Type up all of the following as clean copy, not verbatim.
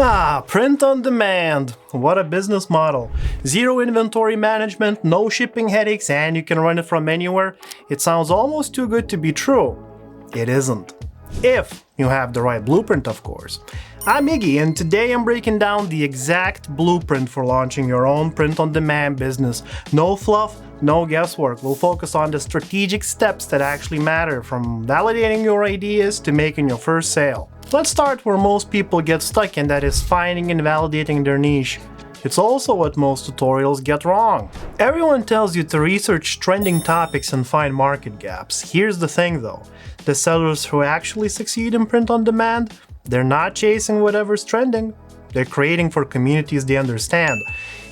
Print on demand. What a business model. Zero inventory management, no shipping headaches, and you can run it from anywhere. It sounds almost too good to be true. It isn't. If you have the right blueprint, of course. I'm Iggy, and today I'm breaking down the exact blueprint for launching your own print-on-demand business. No fluff, no guesswork. We'll focus on the strategic steps that actually matter, from validating your ideas to making your first sale. Let's start where most people get stuck, and that is finding and validating their niche. It's also what most tutorials get wrong. Everyone tells you to research trending topics and find market gaps. Here's the thing though, the sellers who actually succeed in print-on-demand, they're not chasing whatever's trending. They're creating for communities they understand.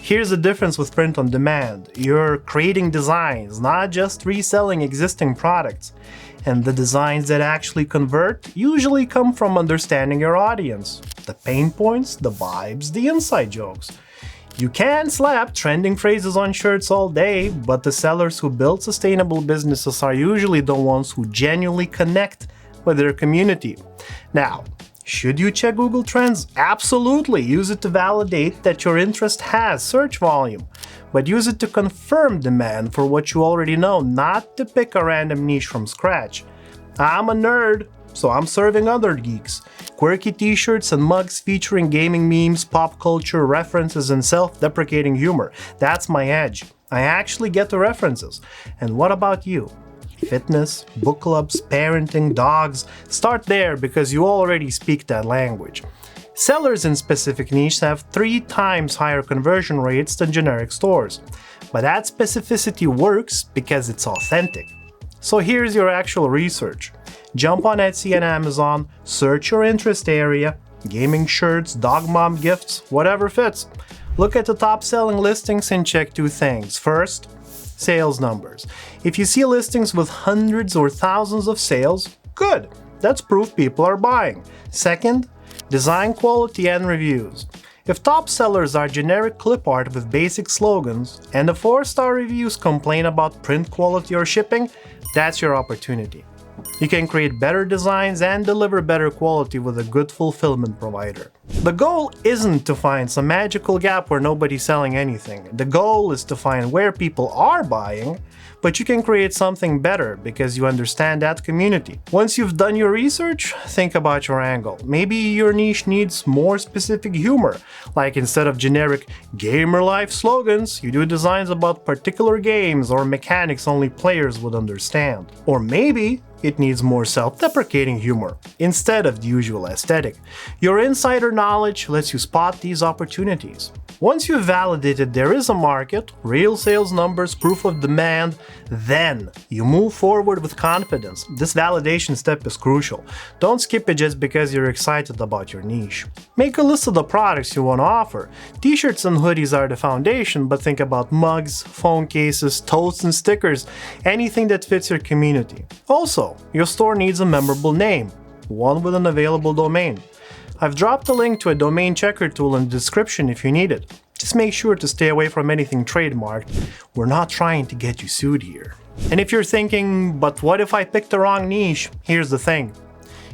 Here's the difference with print-on-demand. You're creating designs, not just reselling existing products. And the designs that actually convert usually come from understanding your audience. The pain points, the vibes, the inside jokes. You can slap trending phrases on shirts all day, but the sellers who build sustainable businesses are usually the ones who genuinely connect with their community. Now, should you check Google Trends? Absolutely! Use it to validate that your interest has search volume. But use it to confirm demand for what you already know, not to pick a random niche from scratch. I'm a nerd, so I'm serving other geeks. Quirky t-shirts and mugs featuring gaming memes, pop culture references, and self-deprecating humor. That's my edge. I actually get the references. And what about you? Fitness, book clubs, parenting, dogs. Start there because you already speak that language. Sellers in specific niches have 3 times higher conversion rates than generic stores. But that specificity works because it's authentic. So here's your actual research. Jump on Etsy and Amazon, search your interest area, gaming shirts, dog mom gifts, whatever fits. Look at the top selling listings and check 2 things. First, sales numbers. If you see listings with hundreds or thousands of sales, good. That's proof people are buying. Second, design quality and reviews. If top sellers are generic clip art with basic slogans and the 4-star reviews complain about print quality or shipping, that's your opportunity. You can create better designs and deliver better quality with a good fulfillment provider. The goal isn't to find some magical gap where nobody's selling anything. The goal is to find where people are buying, but you can create something better because you understand that community. Once you've done your research, think about your angle. Maybe your niche needs more specific humor, like instead of generic gamer life slogans, you do designs about particular games or mechanics only players would understand. Or maybe it needs more self-deprecating humor instead of the usual aesthetic. Your insider knowledge lets you spot these opportunities. Once you've validated there is a market, real sales numbers, proof of demand, then you move forward with confidence. This validation step is crucial. Don't skip it just because you're excited about your niche. Make a list of the products you want to offer. T-shirts and hoodies are the foundation, but think about mugs, phone cases, totes and stickers, anything that fits your community. Also, your store needs a memorable name, one with an available domain. I've dropped a link to a domain checker tool in the description if you need it. Just make sure to stay away from anything trademarked. We're not trying to get you sued here. And if you're thinking, but what if I picked the wrong niche? Here's the thing.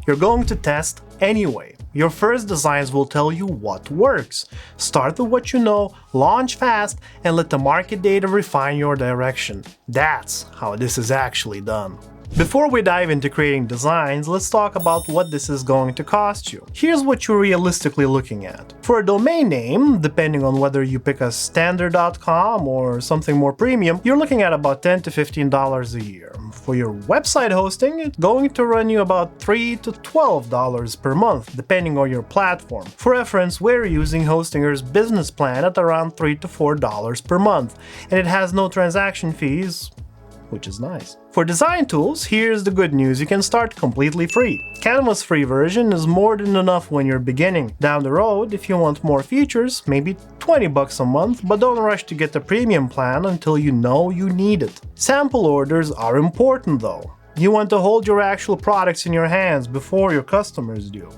You're going to test anyway. Your first designs will tell you what works. Start with what you know, launch fast, and let the market data refine your direction. That's how this is actually done. Before we dive into creating designs, let's talk about what this is going to cost you. Here's what you're realistically looking at. For a domain name, depending on whether you pick a standard.com or something more premium, you're looking at about $10 to $15 a year. For your website hosting, it's going to run you about $3 to $12 per month, depending on your platform. For reference, we're using Hostinger's business plan at around $3 to $4 per month, and it has no transaction fees, which is nice. For design tools, here's the good news, you can start completely free. Canva's free version is more than enough when you're beginning. Down the road, if you want more features, maybe $20 a month, but don't rush to get the premium plan until you know you need it. Sample orders are important though. You want to hold your actual products in your hands before your customers do.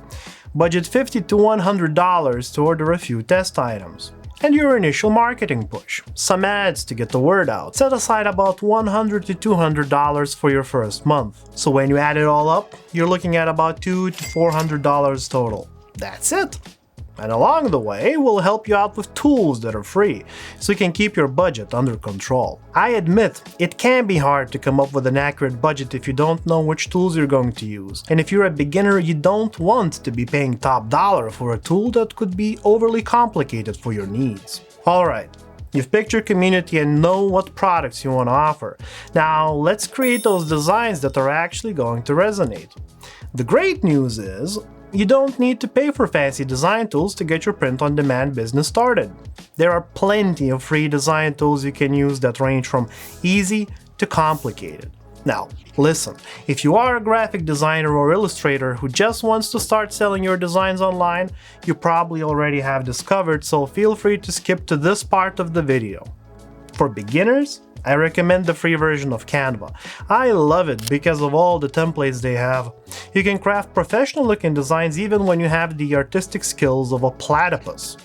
Budget $50 to $100 to order a few test items. And your initial marketing push. Some ads to get the word out. Set aside about $100 to $200 for your first month. So when you add it all up, you're looking at about $200 to $400 total. That's it. And along the way, we'll help you out with tools that are free, so you can keep your budget under control. I admit, it can be hard to come up with an accurate budget if you don't know which tools you're going to use. And if you're a beginner, you don't want to be paying top dollar for a tool that could be overly complicated for your needs. Alright, you've picked your community and know what products you want to offer. Now, let's create those designs that are actually going to resonate. The great news is, you don't need to pay for fancy design tools to get your print-on-demand business started. There are plenty of free design tools you can use that range from easy to complicated. Now, listen, if you are a graphic designer or illustrator who just wants to start selling your designs online, you probably already have discovered, so feel free to skip to this part of the video. For beginners, I recommend the free version of Canva. I love it because of all the templates they have. You can craft professional looking designs even when you have the artistic skills of a platypus.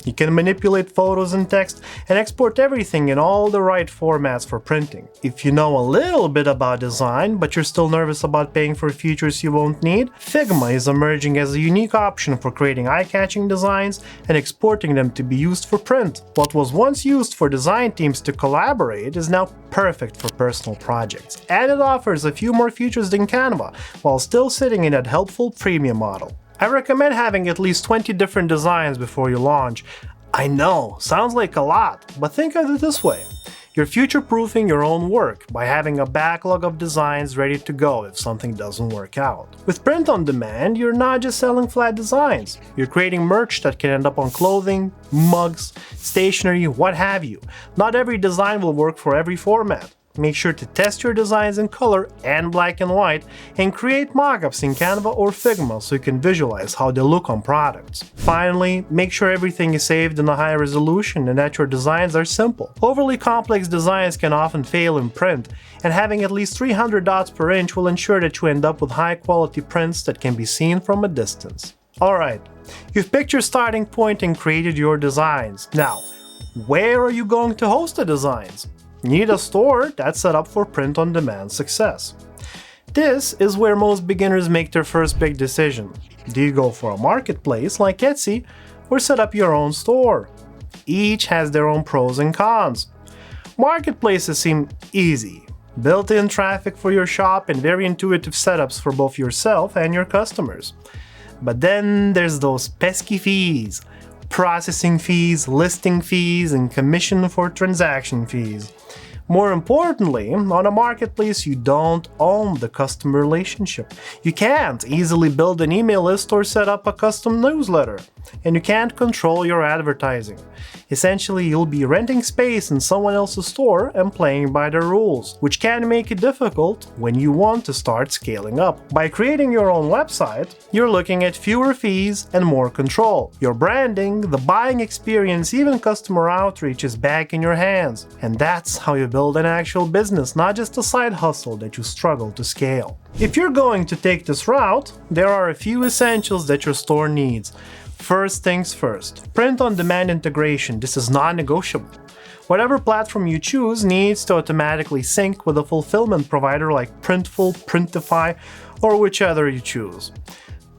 You can manipulate photos and text and export everything in all the right formats for printing. If you know a little bit about design, but you're still nervous about paying for features you won't need, Figma is emerging as a unique option for creating eye-catching designs and exporting them to be used for print. What was once used for design teams to collaborate is now perfect for personal projects, and it offers a few more features than Canva, while still sitting in that helpful freemium model. I recommend having at least 20 different designs before you launch. I know, sounds like a lot, but think of it this way. You're future-proofing your own work by having a backlog of designs ready to go if something doesn't work out. With print on demand, you're not just selling flat designs. You're creating merch that can end up on clothing, mugs, stationery, what have you. Not every design will work for every format. Make sure to test your designs in color and black and white, and create mockups in Canva or Figma so you can visualize how they look on products. Finally, make sure everything is saved in a high resolution and that your designs are simple. Overly complex designs can often fail in print, and having at least 300 dots per inch will ensure that you end up with high quality prints that can be seen from a distance. Alright, you've picked your starting point and created your designs. Now, where are you going to host the designs? You need a store that's set up for print-on-demand success. This is where most beginners make their first big decision. Do you go for a marketplace like Etsy or set up your own store? Each has their own pros and cons. Marketplaces seem easy. Built-in traffic for your shop and very intuitive setups for both yourself and your customers. But then there's those pesky fees. Processing fees, listing fees, and commission for transaction fees. More importantly, on a marketplace you don't own the customer relationship. You can't easily build an email list or set up a custom newsletter. And you can't control your advertising. Essentially, you'll be renting space in someone else's store and playing by their rules, which can make it difficult when you want to start scaling up. By creating your own website, you're looking at fewer fees and more control. Your branding, the buying experience, even customer outreach is back in your hands. And that's how you build an actual business, not just a side hustle that you struggle to scale. If you're going to take this route, there are a few essentials that your store needs. First things first, print-on-demand integration. This is non-negotiable. Whatever platform you choose needs to automatically sync with a fulfillment provider like Printful, Printify, or whichever you choose.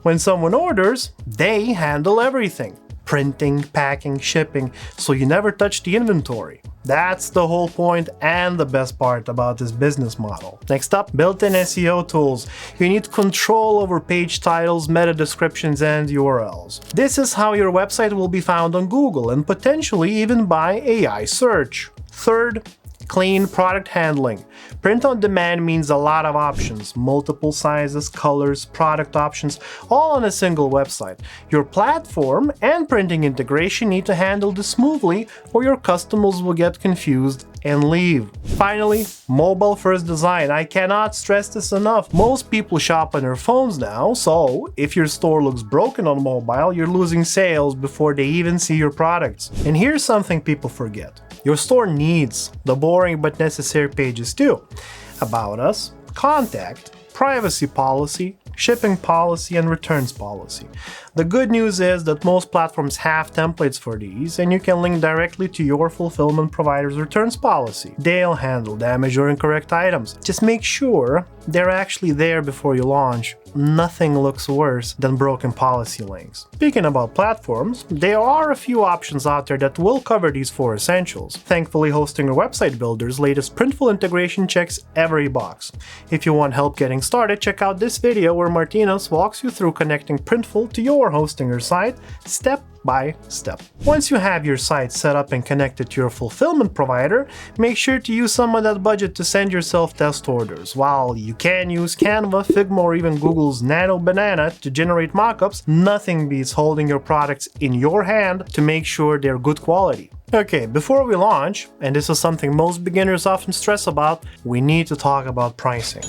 When someone orders, they handle everything. Printing, packing, shipping, so you never touch the inventory. That's the whole point and the best part about this business model. Next up, built-in SEO tools. You need control over page titles, meta descriptions, and URLs. This is how your website will be found on Google and potentially even by AI search. Third, clean product handling. Print on demand means a lot of options, multiple sizes, colors, product options, all on a single website. Your platform and printing integration need to handle this smoothly, or your customers will get confused and leave. Finally, mobile-first design. I cannot stress this enough. Most people shop on their phones now, so if your store looks broken on mobile, you're losing sales before they even see your products. And here's something people forget. Your store needs the boring but necessary pages too. About us, contact, privacy policy, shipping policy, and returns policy. The good news is that most platforms have templates for these, and you can link directly to your fulfillment provider's returns policy. They'll handle damaged or incorrect items. Just make sure they're actually there before you launch. Nothing looks worse than broken policy links. Speaking about platforms, there are a few options out there that will cover these 4 essentials. Thankfully, Hosting or Website Builder's latest Printful integration checks every box. If you want help getting started, check out this video where Martinas walks you through connecting Printful to your hosting or site step by step. Once you have your site set up and connected to your fulfillment provider, make sure to use some of that budget to send yourself test orders. While you can use Canva, Figma, or even Google's Nano Banana to generate mockups, nothing beats holding your products in your hand to make sure they're good quality. Okay, before we launch, and this is something most beginners often stress about, we need to talk about pricing.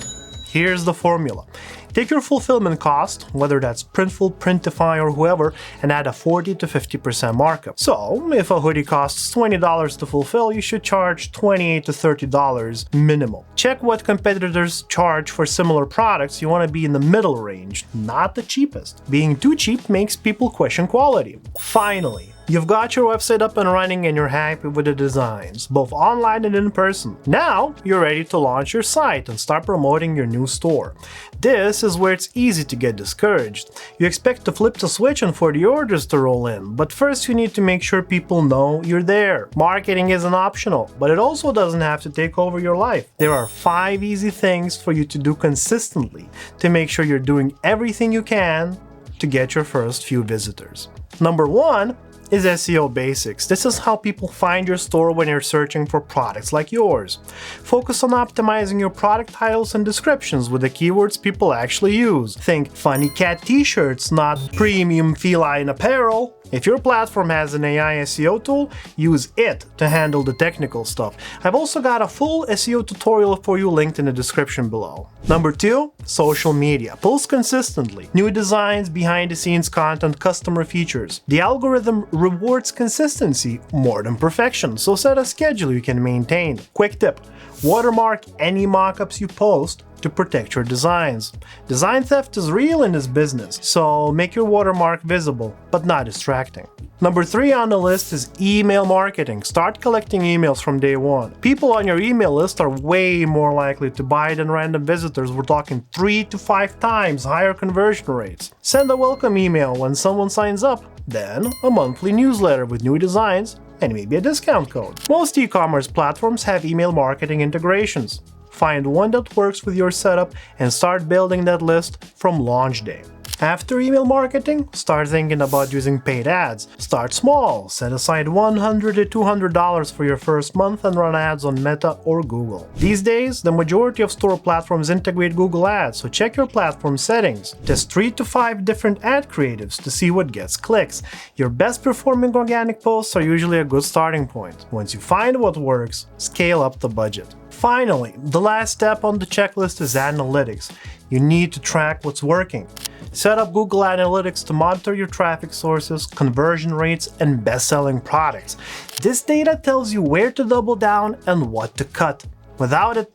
Here's the formula. Take your fulfillment cost, whether that's Printful, Printify, or whoever, and add a 40 to 50% markup. So, if a hoodie costs $20 to fulfill, you should charge $28 to $30 minimum. Check what competitors charge for similar products. You want to be in the middle range, not the cheapest. Being too cheap makes people question quality. Finally, you've got your website up and running and you're happy with the designs, both online and in person. Now, you're ready to launch your site and start promoting your new store. This is where it's easy to get discouraged. You expect to flip the switch and for the orders to roll in, but first you need to make sure people know you're there. Marketing isn't optional, but it also doesn't have to take over your life. There are 5 easy things for you to do consistently to make sure you're doing everything you can to get your first few visitors. Number 1 is SEO basics. This is how people find your store when you're searching for products like yours. Focus on optimizing your product titles and descriptions with the keywords people actually use. Think funny cat t-shirts, not premium feline apparel. If your platform has an AI SEO tool, use it to handle the technical stuff. I've also got a full SEO tutorial for you linked in the description below. Number 2, social media. Post consistently. New designs, behind-the-scenes content, customer features. The algorithm rewards consistency more than perfection, so set a schedule you can maintain. Quick tip: watermark any mockups you post to protect your designs. Design theft is real in this business, so make your watermark visible, but not distracting. Number 3 on the list is email marketing. Start collecting emails from day 1. People on your email list are way more likely to buy than random visitors. We're talking 3 to 5 times higher conversion rates. Send a welcome email when someone signs up, then a monthly newsletter with new designs and maybe a discount code. Most e-commerce platforms have email marketing integrations. Find one that works with your setup and start building that list from launch day. After email marketing, start thinking about using paid ads. Start small, set aside $100 to $200 for your first month and run ads on Meta or Google. These days, the majority of store platforms integrate Google Ads, so check your platform settings. Test 3 to 5 different ad creatives to see what gets clicks. Your best performing organic posts are usually a good starting point. Once you find what works, scale up the budget. Finally, the last step on the checklist is analytics. You need to track what's working. Set up Google Analytics to monitor your traffic sources, conversion rates, and best-selling products. This data tells you where to double down and what to cut. Without it,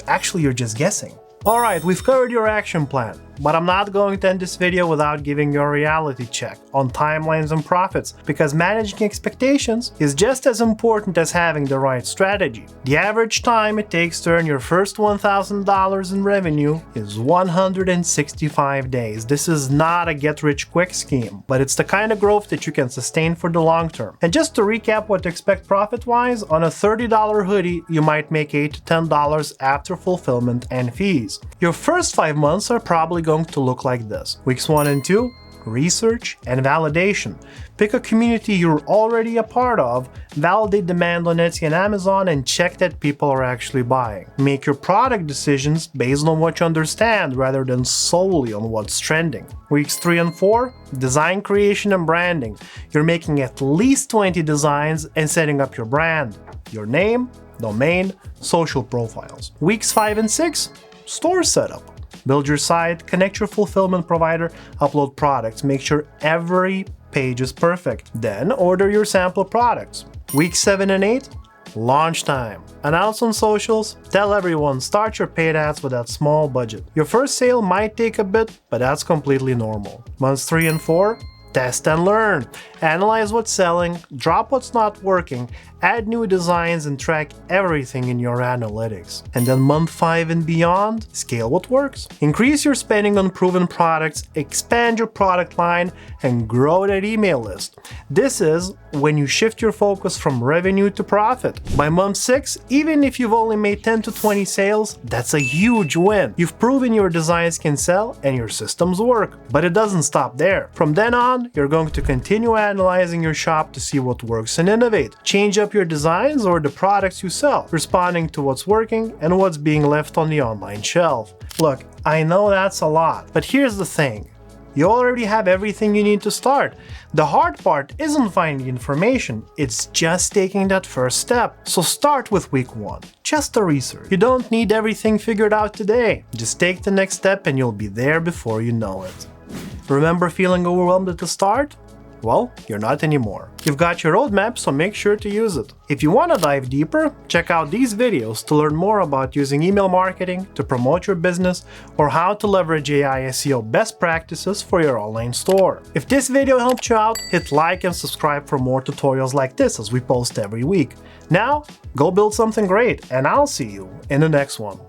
actually you're just guessing. Alright, we've covered your action plan, but I'm not going to end this video without giving you a reality check on timelines and profits, because managing expectations is just as important as having the right strategy. The average time it takes to earn your first $1,000 in revenue is 165 days. This is not a get-rich-quick scheme, but it's the kind of growth that you can sustain for the long term. And just to recap what to expect profit-wise, on a $30 hoodie, you might make $8 to $10 after fulfillment and fees. Your first 5 months are probably going to look like this. Weeks 1 and 2, research and validation. Pick a community you're already a part of, validate demand on Etsy and Amazon, and check that people are actually buying. Make your product decisions based on what you understand rather than solely on what's trending. Weeks 3 and 4, design creation and branding. You're making at least 20 designs and setting up your brand, your name, domain, social profiles. Weeks 5 and 6, store setup. Build your site, connect your fulfillment provider, upload products, make sure every page is perfect. Then order your sample products. Week 7 and 8, Launch time. Announce on socials, tell everyone, start your paid ads with that small budget. Your first sale might take a bit, but that's completely normal. Months 3 and 4, test and learn. Analyze what's selling, drop what's not working, add new designs and track everything in your analytics. And then month 5 and beyond, scale what works. Increase your spending on proven products, expand your product line, and grow that email list. This is when you shift your focus from revenue to profit. By month 6, even if you've only made 10 to 20 sales, that's a huge win. You've proven your designs can sell and your systems work. But it doesn't stop there. From then on, you're going to continue analyzing your shop to see what works and innovate. Change up your designs or the products you sell, responding to what's working and what's being left on the online shelf. Look, I know that's a lot, but here's the thing. You already have everything you need to start. The hard part isn't finding information, it's just taking that first step. So start with week 1. Just the research. You don't need everything figured out today. Just take the next step and you'll be there before you know it. Remember feeling overwhelmed at the start? Well, you're not anymore. You've got your roadmap, so make sure to use it. If you want to dive deeper, check out these videos to learn more about using email marketing to promote your business or how to leverage AI SEO best practices for your online store. If this video helped you out, hit like and subscribe for more tutorials like this as we post every week. Now, go build something great, and I'll see you in the next one.